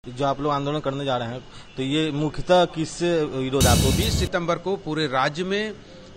जो आप लोग आंदोलन करने जा रहे हैं, तो ये मुख्यतः किससे विरोध है आपको? 20 सितंबर को पूरे राज्य में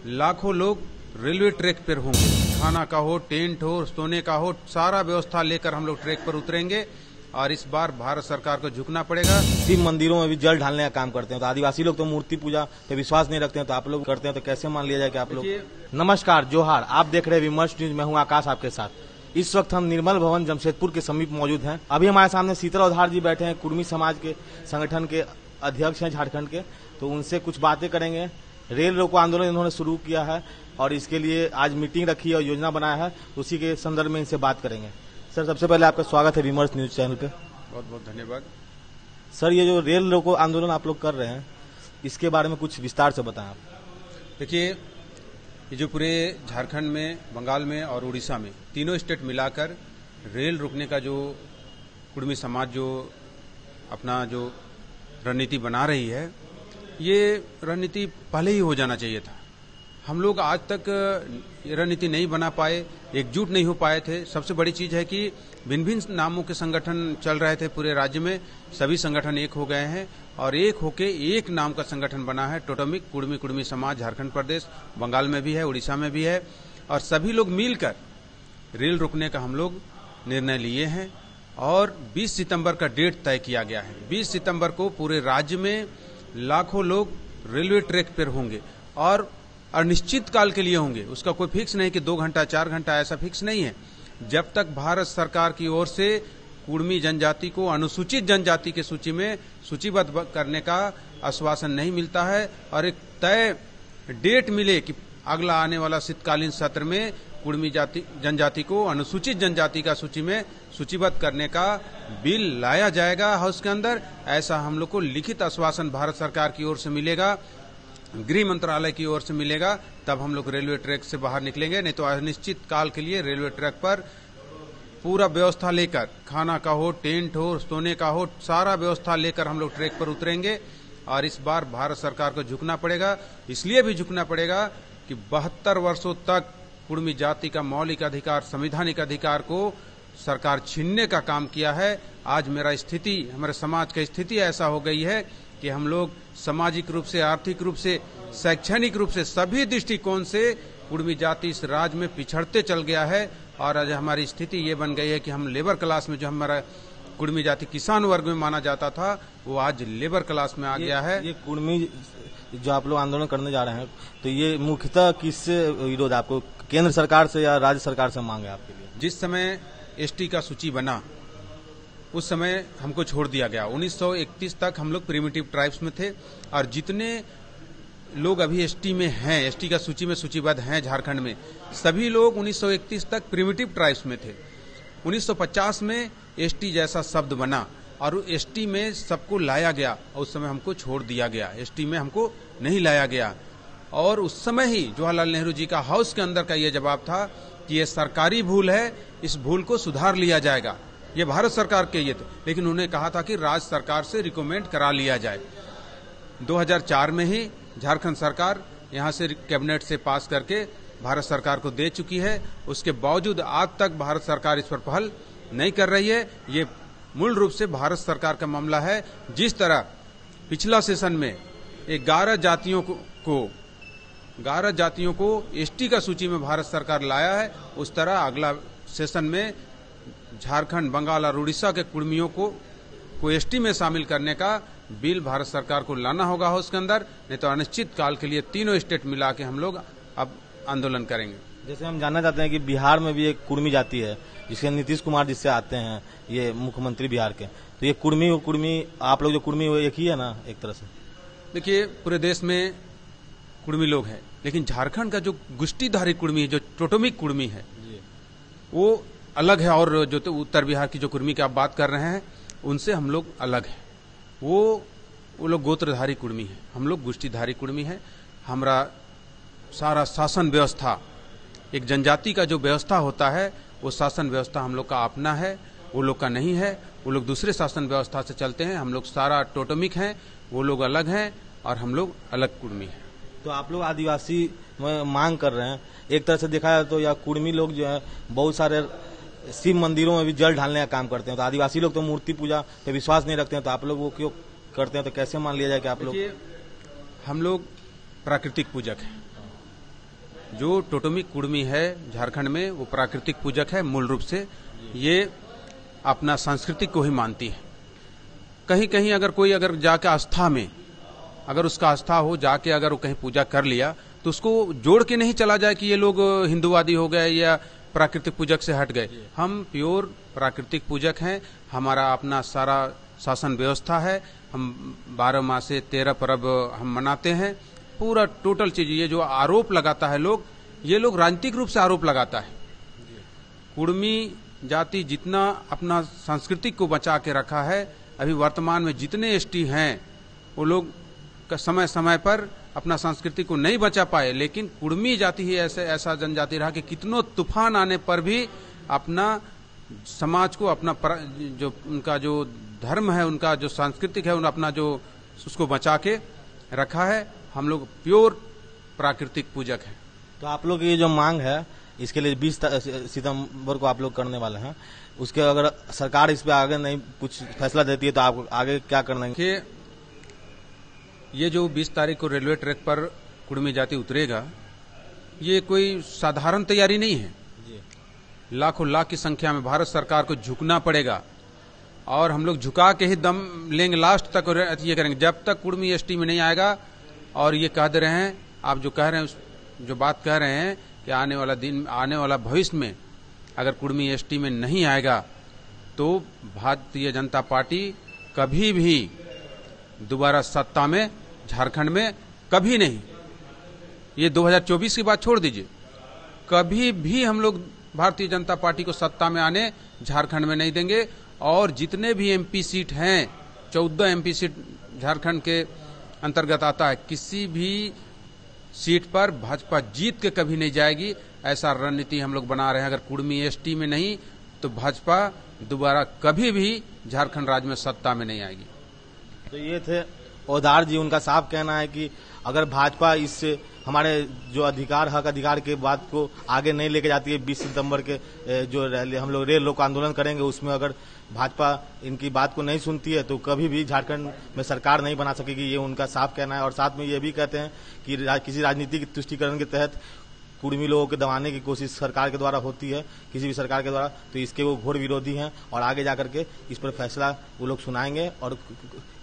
लाखों लोग रेलवे ट्रैक पर होंगे। खाना का हो, टेंट हो, सोने का हो, सारा व्यवस्था लेकर हम लोग ट्रैक पर उतरेंगे और इस बार भारत सरकार को झुकना पड़ेगा। शिव मंदिरों में भी जल ढालने का काम करते हैं, तो आदिवासी लोग तो मूर्ति पूजा पे विश्वास नहीं रखते हैं, तो आप लोग करते हैं, तो कैसे मान लिया जाए कि आप लोग? नमस्कार, जोहार, आप देख रहे हैं विमर्श न्यूज। मैं हूं आकाश आपके साथ। इस वक्त हम निर्मल भवन जमशेदपुर के समीप मौजूद हैं। अभी हमारे सामने शीतल अवधार जी बैठे हैं, कुर्मी समाज के संगठन के अध्यक्ष हैं झारखंड के, तो उनसे कुछ बातें करेंगे। रेल रोको आंदोलन इन्होंने शुरू किया है और इसके लिए आज मीटिंग रखी और योजना बनाया है, उसी के संदर्भ में इनसे बात करेंगे। सर, सबसे पहले आपका स्वागत है विमर्श न्यूज चैनल पे। बहुत बहुत धन्यवाद। सर, ये जो रेल रोको आंदोलन आप लोग कर रहे हैं, इसके बारे में कुछ विस्तार से बताएं आप। देखिए, ये जो पूरे झारखंड में, बंगाल में और उड़ीसा में तीनों स्टेट मिलाकर रेल रोकने का जो कुर्मी समाज जो अपना जो रणनीति बना रही है, ये रणनीति पहले ही हो जाना चाहिए था। हम लोग आज तक ये रणनीति नहीं बना पाए, एकजुट नहीं हो पाए थे। सबसे बड़ी चीज है कि भिन्न भिन्न नामों के संगठन चल रहे थे पूरे राज्य में, सभी संगठन एक हो गए हैं और एक होके एक नाम का संगठन बना है, टोटमिक कुर्मी समाज झारखंड प्रदेश। बंगाल में भी है, उड़ीसा में भी है, और सभी लोग मिलकर रेल रोकने का हम लोग निर्णय लिए हैं और 20 सितंबर का डेट तय किया गया है। 20 सितंबर को पूरे राज्य में लाखों लोग रेलवे ट्रैक पर होंगे और अनिश्चित काल के लिए होंगे। उसका कोई फिक्स नहीं कि 2 घंटा 4 घंटा, ऐसा फिक्स नहीं है। जब तक भारत सरकार की ओर से कुर्मी जनजाति को अनुसूचित जनजाति की सूची में सूचीबद्ध करने का आश्वासन नहीं मिलता है और एक तय डेट मिले कि अगला आने वाला शीतकालीन सत्र में कुर्मी जनजाति को अनुसूचित जनजाति का सूची में सूचीबद्ध करने का बिल लाया जाएगा हाउस के अंदर, ऐसा हम लोग को लिखित आश्वासन भारत सरकार की ओर से मिलेगा, गृह मंत्रालय की ओर से मिलेगा। तब हम लोग रेलवे ट्रैक से बाहर निकलेंगे, नहीं तो अनिश्चित काल के लिए रेलवे ट्रैक पर पूरा व्यवस्था लेकर, खाना का हो, टेंट हो, सोने का हो, सारा व्यवस्था लेकर हम लोग ट्रैक पर उतरेंगे और इस बार भारत सरकार को झुकना पड़ेगा। इसलिए भी झुकना पड़ेगा कि 72 वर्षों तक कुर्मी जाति का मौलिक अधिकार, संवैधानिक अधिकार को सरकार छीनने का काम किया है। आज हमारे समाज की स्थिति ऐसा हो गई है कि हम लोग सामाजिक रूप से, आर्थिक रूप से, शैक्षणिक रूप से, सभी दृष्टिकोण से कुर्मी जाति इस राज्य में पिछड़ते चल गया है और आज हमारी स्थिति ये बन गई है कि हम लेबर क्लास में, जो हमारा कुर्मी जाति किसान वर्ग में माना जाता था, वो आज लेबर क्लास में आ गया है। ये कुर्मी जो आप लोग आंदोलन करने जा रहे हैं, तो ये मुख्यतः किससे विरोध आपको? केंद्र सरकार से या राज्य सरकार से मांग है आपके लिए? जिस समय एसटी का सूची बना उस समय हमको छोड़ दिया गया। 1931 तक हम लोग प्रिमिटिव ट्राइब्स में थे और जितने लोग अभी एसटी में हैं, एसटी का सूची में सूचीबद्ध हैं झारखंड में, सभी लोग 1931 तक प्रिमिटिव ट्राइब्स में थे। 1950 में एसटी जैसा शब्द बना और एसटी में सबको लाया गया और उस समय हमको छोड़ दिया गया, एसटी में हमको नहीं लाया गया। और उस समय ही जवाहरलाल नेहरू जी का हाउस के अंदर का ये जवाब था कि ये सरकारी भूल है, इस भूल को सुधार लिया जाएगा। ये भारत सरकार के ये थे, लेकिन उन्होंने कहा था कि राज्य सरकार से रिकमेंड करा लिया जाए। 2004 में ही झारखंड सरकार यहां से कैबिनेट से पास करके भारत सरकार को दे चुकी है। उसके बावजूद आज तक भारत सरकार इस पर पहल नहीं कर रही है। ये मूल रूप से भारत सरकार का मामला है। जिस तरह पिछला सेशन में 11 जातियों को एसटी का सूची में भारत सरकार लाया है, उस तरह अगला सेशन में झारखंड, बंगाल और उड़ीसा के कुर्मियों को एसटी में शामिल करने का बिल भारत सरकार को लाना होगा हाउस के अंदर, नहीं तो अनिश्चित काल के लिए तीनों स्टेट मिला के हम लोग अब आंदोलन करेंगे। जैसे हम जानना चाहते हैं कि बिहार में भी एक कुर्मी जाति है, जिसके नीतीश कुमार जिससे आते हैं, ये मुख्यमंत्री बिहार के, तो ये कुर्मी आप लोग जो कुर्मी हो एक ही है ना एक तरह से? देखिए, पूरे देश में कुर्मी लोग हैं, लेकिन झारखंड का जो गुष्टीधारी कुर्मी है, जो टोटमिक कुर्मी है, वो अलग है। और जो तो उत्तर बिहार की जो कुर्मी की आप बात कर रहे हैं, उनसे हम लोग अलग हैं। वो लोग गोत्रधारी कुर्मी है, हम लोग गुष्टीधारी कुर्मी है। हमारा सारा शासन व्यवस्था, एक जनजाति का जो व्यवस्था होता है, वो शासन व्यवस्था हम लोग का अपना है, वो लोग का नहीं है। वो लोग दूसरे शासन व्यवस्था से चलते हैं, हम लोग सारा टोटमिक हैं, वो लोग अलग हैं और हम लोग अलग कुर्मी हैं। तो आप लोग आदिवासी मांग कर रहे हैं, एक तरह से देखा जाए तो या कुर्मी लोग जो है बहुत सारे शिव मंदिरों में भी जल ढालने का काम करते हैं। तो आदिवासी लोग तो मूर्ति पूजा पे विश्वास नहीं रखते हैं, तो आप लोग वो क्यों करते हैं? तो कैसे मान लिया जाए कि आप लोग? हम लोग प्राकृतिक पूजक हैं। जो टोटोमी कुड़मी है झारखंड में, वो प्राकृतिक पूजक है मूल रूप से। ये अपना संस्कृति को ही मानती है। कहीं कहीं अगर कोई जाके आस्था में अगर उसका आस्था हो, जाके अगर वो कहीं पूजा कर लिया, तो उसको जोड़ के नहीं चला जाए कि ये लोग हिंदूवादी हो गए या प्राकृतिक पूजक से हट गए। हम प्योर प्राकृतिक पूजक हैं। हमारा अपना सारा शासन व्यवस्था है। हम 12 मासे 13 पर्व हम मनाते हैं। पूरा टोटल चीज, ये जो आरोप लगाता है लोग, ये लोग राजनीतिक रूप से आरोप लगाता है। कुड़मी जाति जितना अपना संस्कृति को बचा के रखा है, अभी वर्तमान में जितने एसटी हैं वो लोग समय समय पर अपना संस्कृति को नहीं बचा पाए, लेकिन कुड़मी जाति ही ऐसा जनजाति रहा कि कितनों तूफान आने पर भी अपना समाज को, अपना जो उनका जो धर्म है, उनका जो सांस्कृतिक है, अपना जो उसको बचा के रखा है। हम लोग प्योर प्राकृतिक पूजक हैं। तो आप लोग की जो मांग है, इसके लिए 20 सितंबर को आप लोग करने वाले हैं, उसके अगर सरकार इस पे आगे नहीं कुछ फैसला देती है तो आप आगे क्या करना है? ये जो 20 तारीख को रेलवे ट्रैक पर कुड़मी जाति उतरेगा, ये कोई साधारण तैयारी नहीं है। लाखों लाख की संख्या में भारत सरकार को झुकना पड़ेगा और हम लोग झुका के ही दम लेंगे, लास्ट तक ये करेंगे जब तक कुड़मी एसटी में नहीं आएगा। और ये कह दे रहे हैं, आप जो कह रहे हैं, जो बात कह रहे हैं कि आने वाला दिन, आने वाला भविष्य में अगर कुड़मी एसटी में नहीं आएगा तो भारतीय जनता पार्टी कभी भी दोबारा सत्ता में झारखंड में कभी नहीं, ये 2024 की बात छोड़ दीजिए, कभी भी हम लोग भारतीय जनता पार्टी को सत्ता में आने झारखंड में नहीं देंगे। और जितने भी एमपी सीट हैं, 14 एमपी सीट झारखंड के अंतर्गत आता है, किसी भी सीट पर भाजपा जीत के कभी नहीं जाएगी। ऐसा रणनीति हम लोग बना रहे हैं। अगर कुड़मी एसटी में नहीं तो भाजपा दोबारा कभी भी झारखंड राज्य में सत्ता में नहीं आएगी। तो ये थे ओदार जी, उनका साफ कहना है कि अगर भाजपा इससे हमारे जो हक अधिकार के बात को आगे नहीं लेके जाती है, 20 सितंबर के जो हम लोग रेल रोको आंदोलन करेंगे, उसमें अगर भाजपा इनकी बात को नहीं सुनती है तो कभी भी झारखंड में सरकार नहीं बना सकेगी। ये उनका साफ कहना है। और साथ में ये भी कहते हैं कि किसी राजनीतिक तुष्टीकरण के तहत कुड़मी लोगों को दबाने की कोशिश सरकार के द्वारा होती है, किसी भी सरकार के द्वारा, तो इसके वो घोर विरोधी हैं और आगे जाकर के इस पर फैसला वो लोग सुनाएंगे। और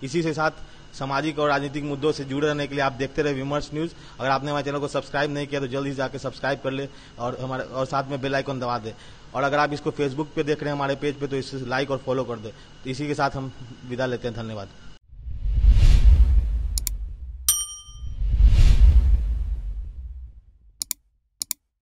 इसी के साथ सामाजिक और राजनीतिक मुद्दों से जुड़े रहने के लिए आप देखते रहे विमर्श न्यूज। अगर आपने हमारे चैनल को सब्सक्राइब नहीं किया तो जल्द ही जाकर सब्सक्राइब कर ले और साथ में बेल आइकन दबा दे। और अगर आप इसको फेसबुक पे देख रहे हैं हमारे पेज पे, तो इसे लाइक और फॉलो कर दे। तो इसी के साथ हम विदा लेते हैं। धन्यवाद।